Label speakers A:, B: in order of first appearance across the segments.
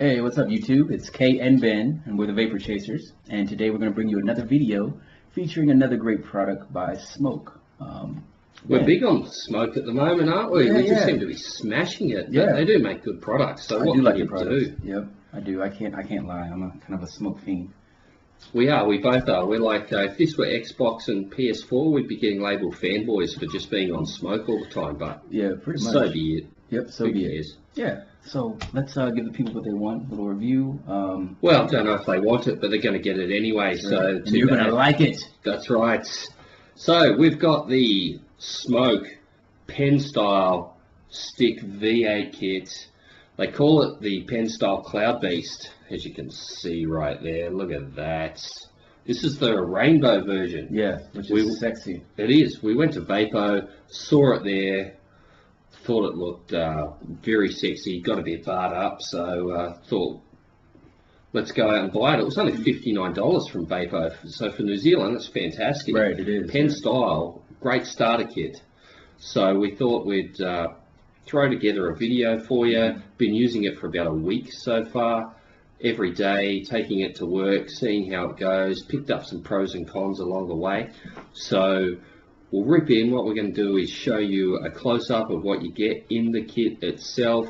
A: Hey, what's up YouTube? It's Kay and Ben, and we're the Vapor Chasers. And today we're going to bring you another video featuring another great product by SMOK.
B: We're big on SMOK at the moment, aren't we? We just seem to be smashing it.
A: Yeah.
B: They do make good products. So
A: I
B: what
A: do like
B: can
A: your
B: you
A: products.
B: do?
A: Yep, I do. I can't lie. I'm a kind of a SMOK fiend.
B: We are. We both are. We're like, if this were Xbox and PS4, we'd be getting labelled fanboys for just being on SMOK all the time. But
A: yeah, pretty much.
B: So be it.
A: Yep, so
B: Who
A: be
B: cares?
A: it. Yeah. So let's give the people what they want. A little review.
B: Well, I don't know if they want it, but they're going to get it anyway.
A: Right.
B: So
A: and you're going to like it.
B: That's right. So we've got the SMOK pen style stick V8 kit. They call it the pen style Cloud Beast, as you can see right there. Look at that. This is the rainbow version.
A: Yeah, which is sexy.
B: It is. We went to Vapo, saw it there, thought it looked very sexy. Got a bit barred up, so thought, let's go out and buy it. It was only $59 from Vapo, so for New Zealand, that's fantastic.
A: Right, it is.
B: Pen style, great starter kit. So we thought we'd throw together a video for you. Been using it for about a week so far. Every day, taking it to work, seeing how it goes. Picked up some pros and cons along the way. So we'll rip in. What we're going to do is show you a close-up of what you get in the kit itself,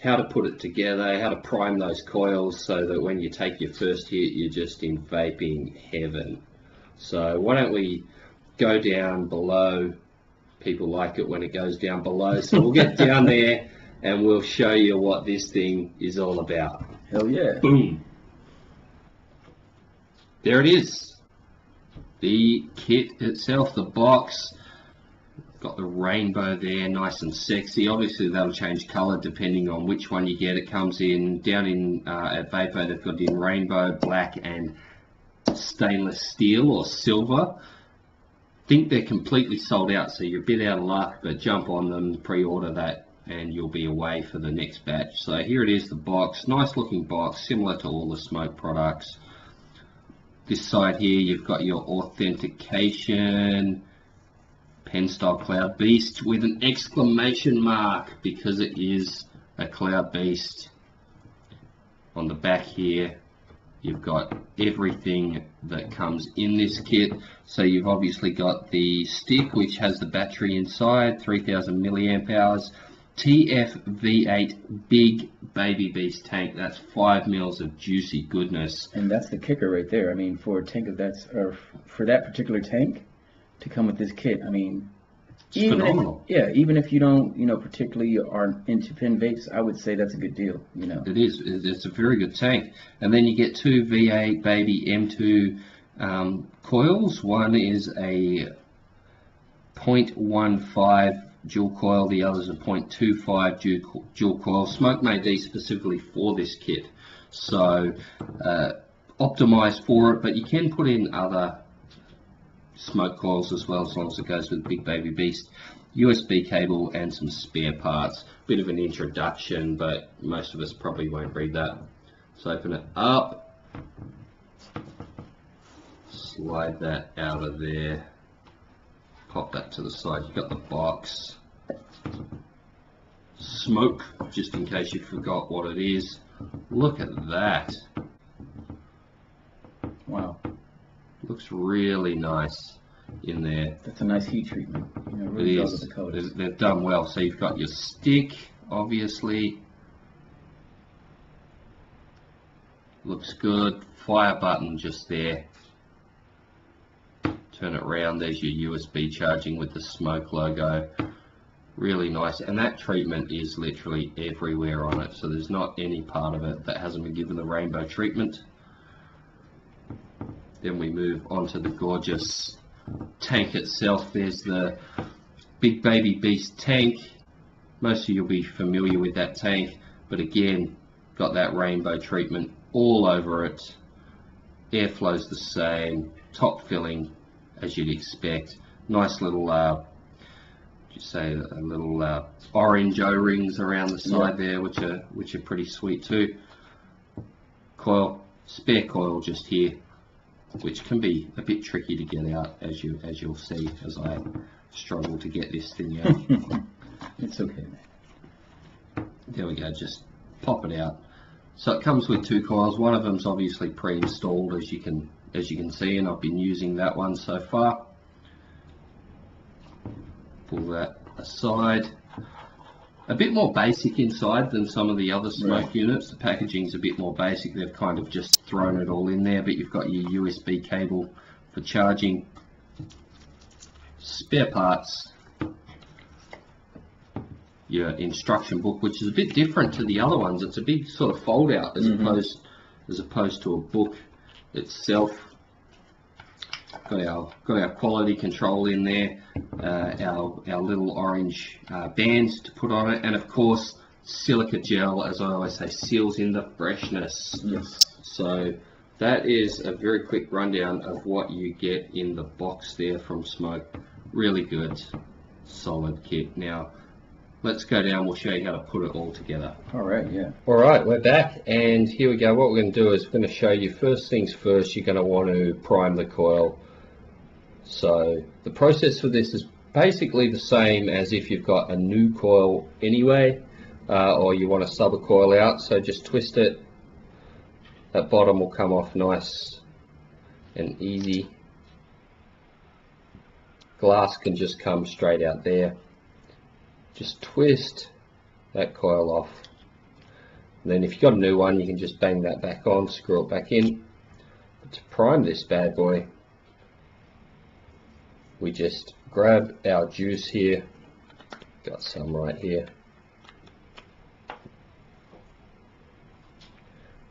B: how to put it together, how to prime those coils so that when you take your first hit, you're just in vaping heaven. So why don't we go down below? People like it when it goes down below, so we'll get down there and we'll show you what this thing is all about.
A: Hell yeah.
B: Boom. There it is. The kit itself, the box. Got the rainbow there, nice and sexy. Obviously that'll change colour depending on which one you get. It comes in, down in at Vapo, they've got it in rainbow, black and stainless steel or silver. Think they're completely sold out, so you're a bit out of luck, but jump on them, pre-order that, and you'll be away for the next batch. So here it is, the box. Nice looking box, similar to all the SMOK products. This side here, you've got your authentication, pen style Cloud Beast with an exclamation mark because it is a Cloud Beast. On the back here, you've got everything that comes in this kit. So you've obviously got the stick, which has the battery inside, 3000 milliamp hours. TF-V8 big baby beast tank. That's 5 mils of juicy goodness.
A: And that's the kicker right there. I mean, for a tank of that, or for that particular tank to come with this kit, I mean,
B: it's phenomenal.
A: Even if you don't, particularly are into pen vapes, I would say that's a good deal.
B: It is. It's a very good tank. And then you get two V8 baby M2 coils. One is a 0.15 dual coil, the other is a 0.25 dual coil. SMOK made these specifically for this kit, so optimized for it, but you can put in other SMOK coils as well, as long as it goes with Big Baby Beast. USB cable and some spare parts. Bit of an introduction, but most of us probably won't read that. So open it up, slide that out of there, pop that to the side. You've got the box. SMOK, just in case you forgot what it is. Look at that.
A: Wow.
B: Looks really nice in there.
A: That's a nice heat treatment. Really
B: it is. They've done well. So you've got your stick, obviously. Looks good. Fire button just there. Turn it around. There's your USB charging with the SMOK logo. Really nice. And that treatment is literally everywhere on it. So there's not any part of it that hasn't been given the rainbow treatment. Then we move on to the gorgeous tank itself. There's the Big Baby Beast tank. Most of you will be familiar with that tank, but again, got that rainbow treatment all over it. Airflow's the same, top filling as you'd expect. Nice little, orange O-rings around the side there, which are pretty sweet too. Coil, spare coil just here, which can be a bit tricky to get out, as you'll see, as I struggle to get this thing out.
A: It's okay.
B: There we go, just pop it out. So it comes with 2 coils. One of them's obviously pre-installed, as you can see, and I've been using that one so far. Pull that aside. A bit more basic inside than some of the other SMOK units. The packaging's a bit more basic. They've kind of just thrown it all in there, but you've got your USB cable for charging, spare parts, your instruction book, which is a bit different to the other ones. It's a big sort of fold out as opposed to a book itself. Got our quality control in there, our little orange bands to put on it, and of course silica gel, as I always say, seals in the freshness.
A: Yes.
B: So that is a very quick rundown of what you get in the box there from SMOK. Really good, solid kit. Now let's go down, we'll show you how to put it all together.
A: Alright, yeah.
B: Alright, we're back, and here we go. What we're going to do is we're going to show you, first things first, you're going to want to prime the coil. So the process for this is basically the same as if you've got a new coil anyway, or you want to sub a coil out. So just twist it. That bottom will come off nice and easy. Glass can just come straight out there. Just twist that coil off. And then if you've got a new one, you can just bang that back on, screw it back in. But to prime this bad boy, we just grab our juice here. Got some right here.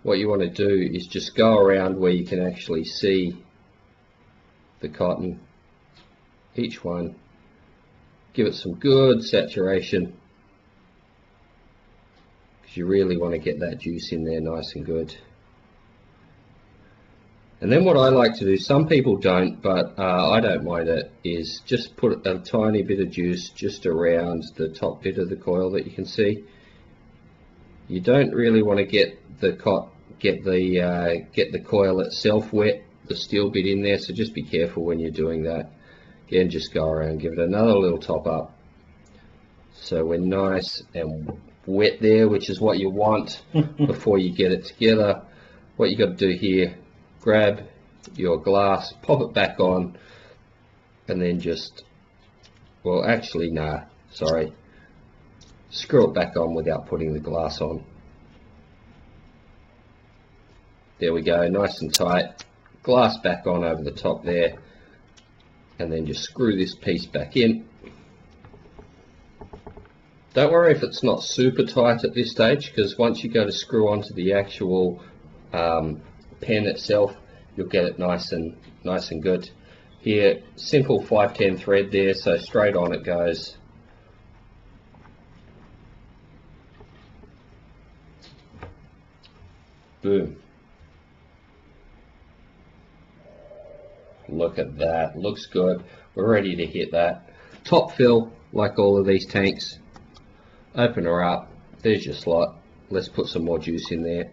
B: What you want to do is just go around where you can actually see the cotton, each one. Give it some good saturation, because you really want to get that juice in there nice and good. And then what I like to do, some people don't, but I don't mind it, is just put a tiny bit of juice just around the top bit of the coil that you can see. You don't really want to get the coil itself wet, the steel bit in there, so just be careful when you're doing that. Again, just go around, give it another little top up, so we're nice and wet there, which is what you want before you get it together. What you got to do here, grab your glass, pop it back on, and then just, well actually nah, sorry, screw it back on without putting the glass on. There we go, nice and tight. Glass back on over the top there, and then just screw this piece back in. Don't worry if it's not super tight at this stage, because once you go to screw onto the actual pen itself, you'll get it nice and good. Here, simple 510 thread there, so straight on it goes. Boom. Look at that, looks good. We're ready to hit that. Top fill, like all of these tanks. Open her up, there's your slot. Let's put some more juice in there.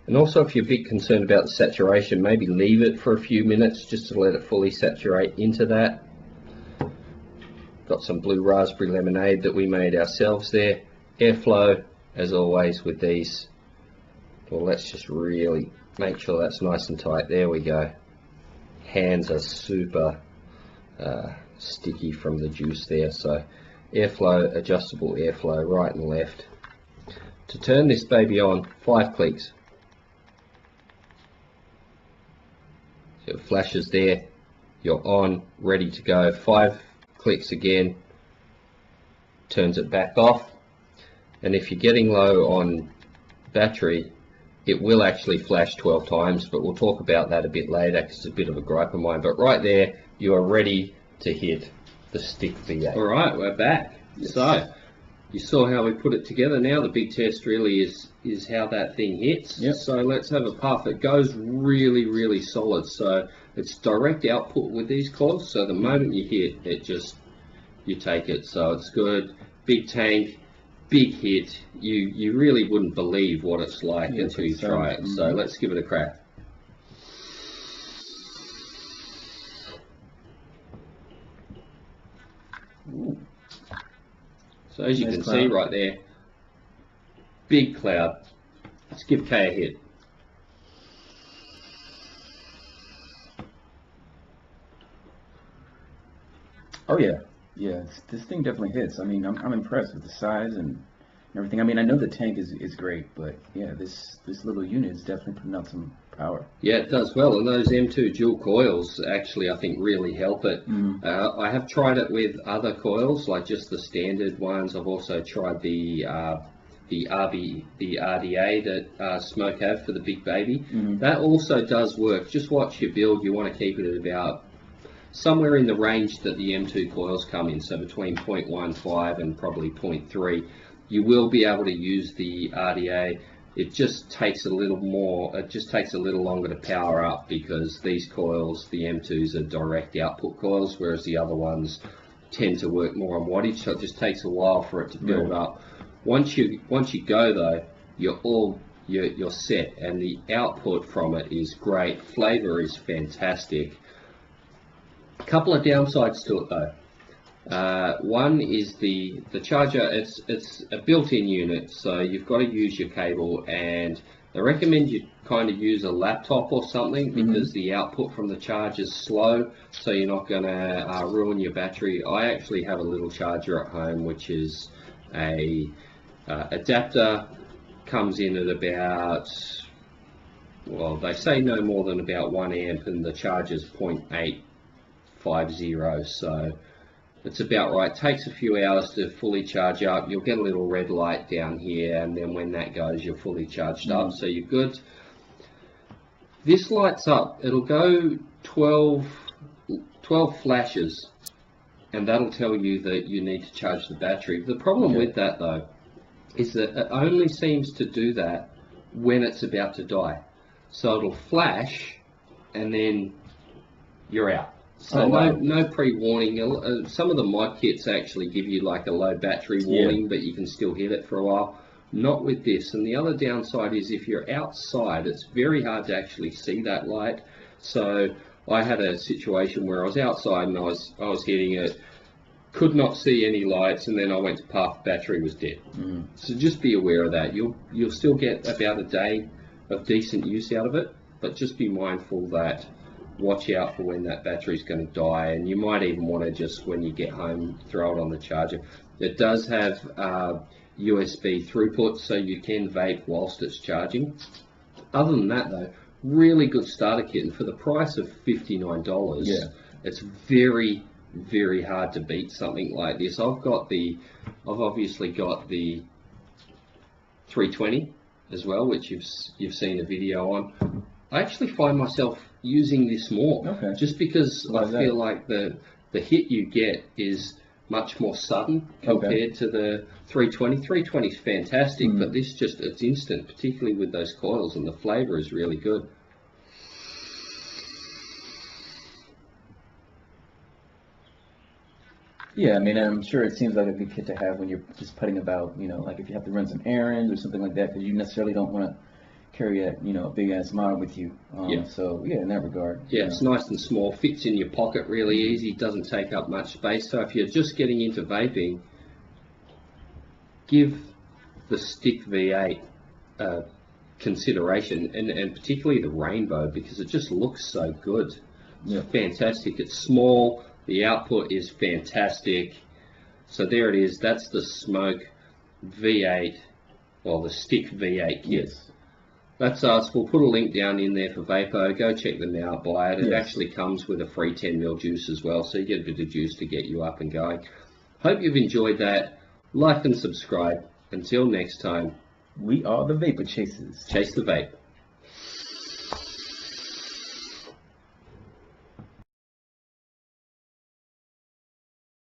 B: And also, if you're a bit concerned about the saturation, maybe leave it for a few minutes just to let it fully saturate into that. Got some blue raspberry lemonade that we made ourselves there. Airflow, as always with these. Well, let's just really make sure that's nice and tight. There we go. Hands are super sticky from the juice there, so airflow, adjustable airflow, right and left. To turn this baby on, 5 clicks. So it flashes there, you're on, ready to go. 5 clicks again, turns it back off. And if you're getting low on battery, it will actually flash 12 times, but we'll talk about that a bit later because it's a bit of a gripe of mine. But right there, you are ready to hit the stick V8. Alright, we're back. Yes. So, you saw how we put it together. Now the big test really is how that thing hits. Yep. So let's have a puff. It goes really solid. So it's direct output with these coils. So the moment you hit, it just, you take it. So it's good. Big tank. Big hit. You really wouldn't believe what it's like until you try it. So let's give it a crack.
A: Ooh.
B: So as you
A: Nice
B: can
A: cloud.
B: see right there, big cloud. Let's give Kay a hit.
A: Oh yeah, yeah. This thing definitely hits. I mean, I'm impressed with the size and everything. I mean, I know the tank is great, but yeah, this little unit is definitely putting out some power.
B: Yeah, it does well, and those M2 dual coils actually, I think, really help it. I have tried it with other coils, like just the standard ones. I've also tried the RDA that SMOK have for the big baby. That also does work. Just watch your build. You want to keep it at about somewhere in the range that the M2 coils come in, so between 0.15 and probably 0.3. You will be able to use the RDA. It just takes a little more, it just takes a little longer to power up because these coils, the M2s, are direct output coils, whereas the other ones tend to work more on wattage, so it just takes a while for it to build up. Once you go though, you're set, and the output from it is great. Flavor is fantastic. A couple of downsides to it though. One is the charger. It's a built-in unit, so you've got to use your cable, and they recommend you kind of use a laptop or something because the output from the charge is slow, so you're not going to ruin your battery. I actually have a little charger at home, which is a adapter, comes in at about, well, they say no more than about 1 amp, and the charge is 0.850, so it's about right. It takes a few hours to fully charge up. You'll get a little red light down here, and then when that goes, you're fully charged up, so you're good. This lights up. It'll go 12 flashes, and that'll tell you that you need to charge the battery. The problem with that though is that it only seems to do that when it's about to die. So it'll flash, and then you're out. So no pre-warning. Some of the mod kits actually give you like a low battery warning, but you can still hit it for a while. Not with this. And the other downside is if you're outside, it's very hard to actually see that light. So I had a situation where I was outside and I was hitting it, could not see any lights, and then I went to park, battery was dead. So just be aware of that. You'll still get about a day of decent use out of it, but just be mindful that watch out for when that battery's going to die, and you might even want to just, when you get home, throw it on the charger. It does have USB throughput, so you can vape whilst it's charging. Other than that though, really good starter kit, and for the price of $59, it's very, very hard to beat something like this. I've obviously got the 320 as well, which you've seen a video on. I actually find myself using this more, just because I feel like the hit you get is much more sudden compared to the 320. 320 is fantastic, but this it's instant, particularly with those coils, and the flavor is really good.
A: Yeah, I mean, I'm sure it seems like a good kit to have when you're just putting about, you know, like if you have to run some errands or something like that, because you necessarily don't want to carry a, you know, a big ass mod with you. So yeah, in that regard.
B: Yeah, it's nice and small, fits in your pocket really easy, doesn't take up much space. So if you're just getting into vaping, give the Stick V8 consideration, and particularly the rainbow, because it just looks so good. It's fantastic. It's small. The output is fantastic. So there it is. That's the SMOK V8, well, the Stick V8 kit. That's us. We'll put a link down in there for Vapo. Go check them out, buy it. It actually comes with a free 10ml juice as well, so you get a bit of juice to get you up and going. Hope you've enjoyed that. Like and subscribe. Until next time,
A: we are the Vapor Chasers.
B: Chase the vape.